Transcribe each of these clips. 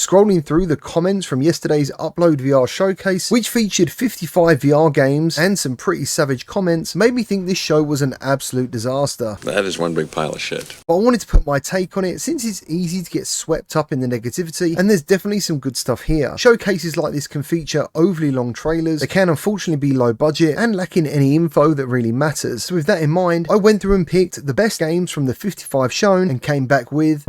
Scrolling through the comments from yesterday's UploadVR showcase, which featured 55 VR games and some pretty savage comments, made me think this show was an absolute disaster. That is one big pile of shit. But I wanted to put my take on it since it's easy to get swept up in the negativity, and there's definitely some good stuff here. Showcases like this can feature overly long trailers, they can unfortunately be low budget and lacking any info that really matters. So with that in mind, I went through and picked the best games from the 55 shown and came back with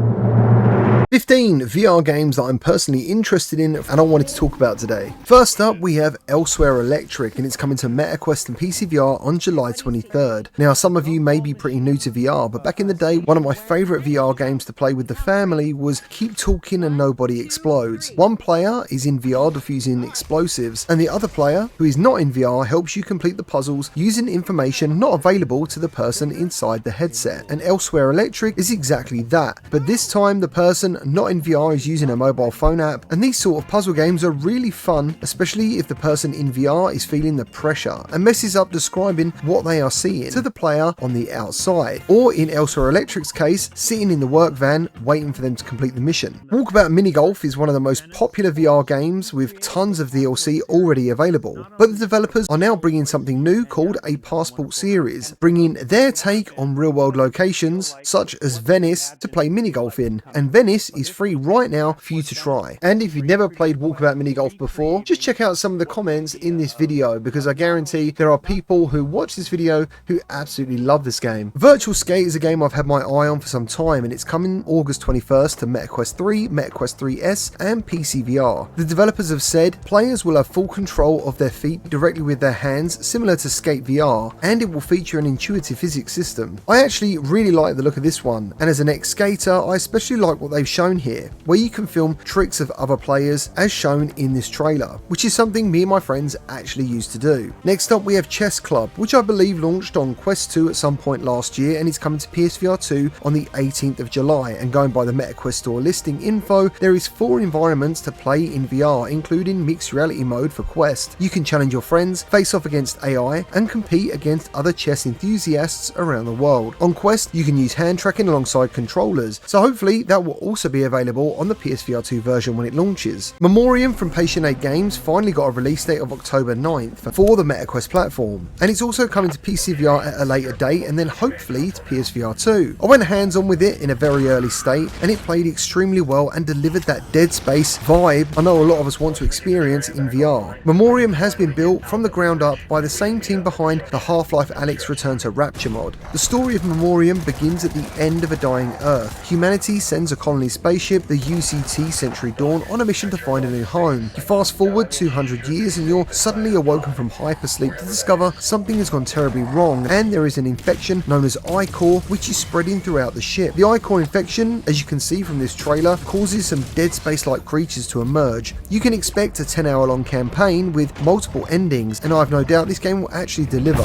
15 VR games that I'm personally interested in and I wanted to talk about today. First up, we have Elsewhere Electric, and it's coming to Meta, Quest and PCVR on July 23rd. Now, some of you may be pretty new to VR, but back in the day, one of my favourite VR games to play with the family was Keep Talking and Nobody Explodes. One player is in VR defusing explosives, and the other player, who is not in VR, helps you complete the puzzles using information not available to the person inside the headset. And Elsewhere Electric is exactly that, but this time the person not in VR is using a mobile phone app, and these sort of puzzle games are really fun, especially if the person in VR is feeling the pressure and messes up describing what they are seeing to the player on the outside, or in Elsewhere Electric's case, sitting in the work van waiting for them to complete the mission. Walkabout Mini Golf is one of the most popular VR games with tons of DLC already available, but the developers are now bringing something new called a Passport series, bringing their take on real-world locations such as Venice to play mini golf in, and Venice is free right now for you to try. And if you've never played Walkabout Mini Golf before, just check out some of the comments in this video, because I guarantee there are people who watch this video who absolutely love this game. Virtual Skate is a game I've had my eye on for some time, and it's coming August 21st to Meta Quest 3, Meta Quest 3S and PCVR. The developers have said players will have full control of their feet directly with their hands, similar to Skate VR, and it will feature an intuitive physics system. I actually really like the look of this one, and as an ex-skater, I especially like what they've shown here, where you can film tricks of other players as shown in this trailer, which is something me and my friends actually used to do. Next up, we have Chess Club, which I believe launched on Quest 2 at some point last year, and it's coming to PSVR2 on the 18th of July. And going by the MetaQuest store listing info, there is 4 environments to play in VR, including mixed reality mode for Quest. You can challenge your friends, face off against AI, and compete against other chess enthusiasts around the world. On Quest, you can use hand tracking alongside controllers, so hopefully that will also be available on the PSVR2 version when it launches. Memorium from Patient 8 Games finally got a release date of October 9th for the MetaQuest platform, and it's also coming to PCVR at a later date and then hopefully to PSVR2. I went hands-on with it in a very early state, and it played extremely well and delivered that Dead Space vibe I know a lot of us want to experience in VR. Memorium has been built from the ground up by the same team behind the Half-Life Alyx Return to Rapture mod. The story of Memorium begins at the end of a dying Earth. Humanity sends a colony spaceship, the UCT Century Dawn, on a mission to find a new home. You fast forward 200 years and you're suddenly awoken from hypersleep to discover something has gone terribly wrong, and there is an infection known as I-Core which is spreading throughout the ship. The I-Core infection, as you can see from this trailer, causes some Dead Space-like creatures to emerge. You can expect a 10-hour long campaign with multiple endings, and I have no doubt this game will actually deliver.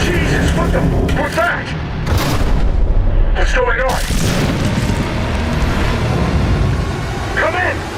Jesus, what's that? What's going on? Come in!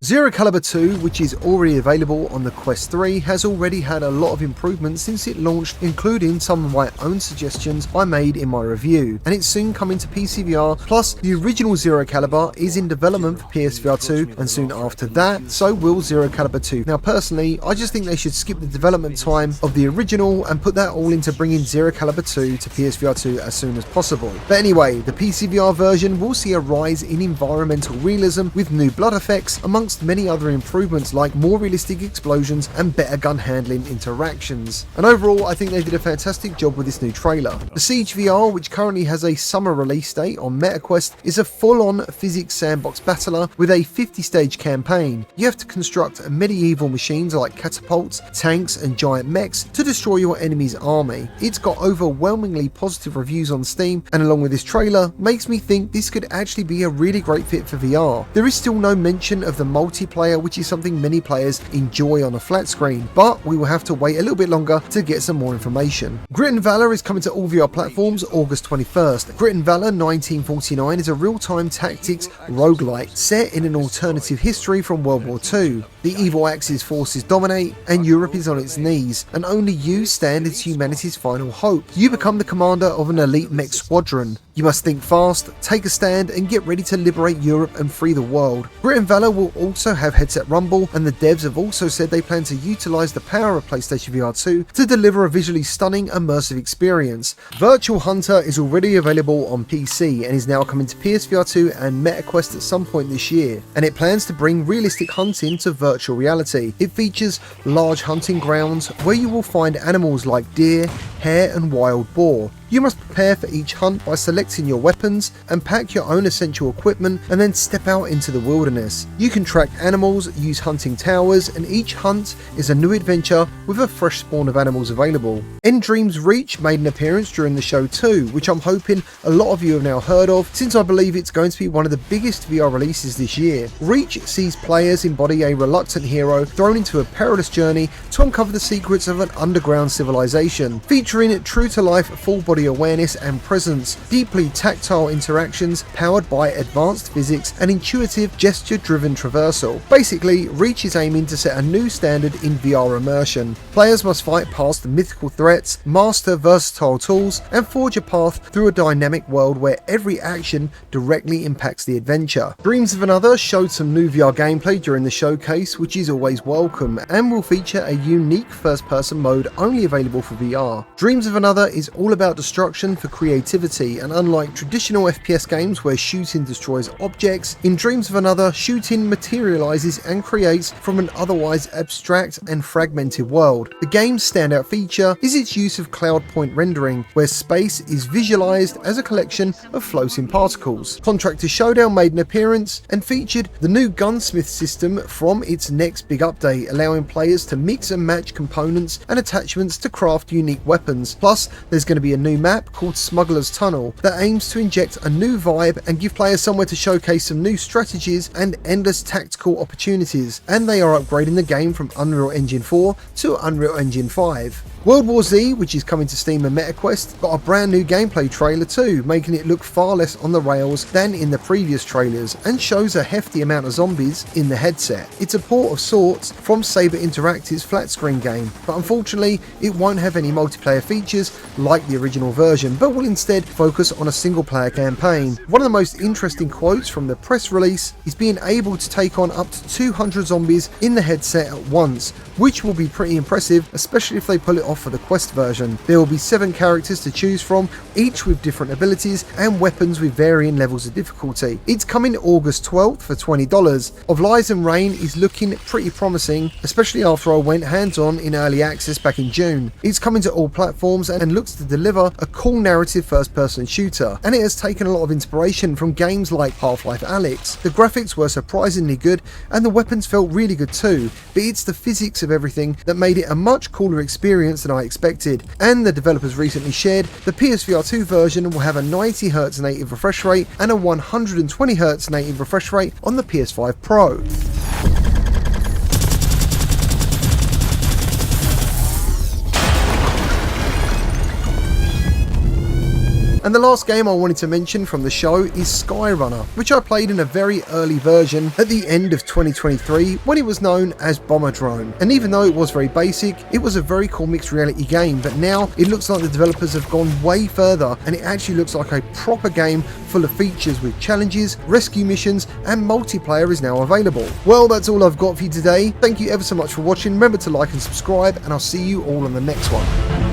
Zero Caliber 2, which is already available on the Quest 3, has already had a lot of improvements since it launched, including some of my own suggestions I made in my review, and it's soon coming to PCVR, plus the original Zero Caliber is in development for PSVR 2, and soon after that, so will Zero Caliber 2. Now personally, I just think they should skip the development time of the original and put that all into bringing Zero Caliber 2 to PSVR 2 as soon as possible. But anyway, the PCVR version will see a rise in environmental realism with new blood effects, amongst many other improvements like more realistic explosions and better gun handling interactions. And overall, I think they did a fantastic job with this new trailer. Besiege VR, which currently has a summer release date on MetaQuest, is a full-on physics sandbox battler with a 50-stage campaign. You have to construct medieval machines like catapults, tanks and giant mechs to destroy your enemy's army. It's got overwhelmingly positive reviews on Steam, and along with this trailer, makes me think this could actually be a really great fit for VR. There is still no mention of the multiplayer multiplayer, which is something many players enjoy on a flat screen, but we will have to wait a little bit longer to get some more information. Grit and Valor is coming to all VR platforms August 21st. Grit and Valor 1949 is a real-time tactics roguelike set in an alternative history from World War II. The evil Axis forces dominate, and Europe is on its knees, and only you stand as humanity's final hope. You become the commander of an elite mech squadron. You must think fast, take a stand, and get ready to liberate Europe and free the world. Grit and Valor will also have headset rumble, and the devs have also said they plan to utilise the power of PlayStation VR2 to deliver a visually stunning, immersive experience. Virtual Hunter is already available on PC and is now coming to PSVR2 and Quest at some point this year, and it plans to bring realistic hunting to virtual reality. It features large hunting grounds where you will find animals like deer, hare and wild boar. You must prepare for each hunt by selecting your weapons and pack your own essential equipment, and then step out into the wilderness. You can track animals, use hunting towers, and each hunt is a new adventure with a fresh spawn of animals available. Dreams Reach made an appearance during the show too, which I'm hoping a lot of you have now heard of, since I believe it's going to be one of the biggest VR releases this year. Reach sees players embody a reluctant hero thrown into a perilous journey to uncover the secrets of an underground civilization, featuring true-to-life full-body awareness and presence, deeply tactile interactions powered by advanced physics and intuitive gesture-driven traversal. Basically, Reach is aiming to set a new standard in VR immersion. Players must fight past mythical threats, master versatile tools, and forge a path through a dynamic world where every action directly impacts the adventure. Dreams of Another showed some new VR gameplay during the showcase, which is always welcome, and will feature a unique first-person mode only available for VR. Dreams of Another is all about destruction for creativity, and unlike traditional FPS games where shooting destroys objects, in Dreams of Another, shooting materializes and creates from an otherwise abstract and fragmented world. The game's standout feature is its use of cloud point rendering, where space is visualized as a collection of floating particles. Contractors Showdown made an appearance and featured the new gunsmith system from its next big update, allowing players to mix and match components and attachments to craft unique weapons. Plus, there's going to be a new map called Smuggler's Tunnel that aims to inject a new vibe and give players somewhere to showcase some new strategies and endless tactical opportunities, and they are upgrading the game from Unreal Engine 4 to Unreal Engine 5. World War Z, which is coming to Steam and MetaQuest, got a brand new gameplay trailer too, making it look far less on the rails than in the previous trailers, and shows a hefty amount of zombies in the headset. It's a port of sorts from Saber Interactive's flat screen game, but unfortunately it won't have any multiplayer features like the original version, but will instead focus on a single player campaign. One of the most interesting quotes from the press release is being able to take on up to 200 zombies in the headset at once, which will be pretty impressive, especially if they pull it off for the Quest version. There will be 7 characters to choose from, each with different abilities and weapons with varying levels of difficulty. It's coming August 12th for $20. Of Lies and Rain is looking pretty promising, especially after I went hands-on in early access back in June. It's coming to all platforms and looks to deliver a cool narrative first-person shooter, and it has taken a lot of inspiration from games like Half-Life Alyx. The graphics were surprisingly good and the weapons felt really good too, but it's the physics of everything that made it a much cooler experience than I expected. And the developers recently shared the PSVR2 version will have a 90Hz native refresh rate and a 120Hz native refresh rate on the PS5 Pro. And the last game I wanted to mention from the show is Skyrunner, which I played in a very early version at the end of 2023 when it was known as Bomber Drone. And even though it was very basic, it was a very cool mixed reality game, but now it looks like the developers have gone way further and it actually looks like a proper game full of features with challenges, rescue missions, and multiplayer is now available. Well, that's all I've got for you today. Thank you ever so much for watching. Remember to like and subscribe, and I'll see you all on the next one.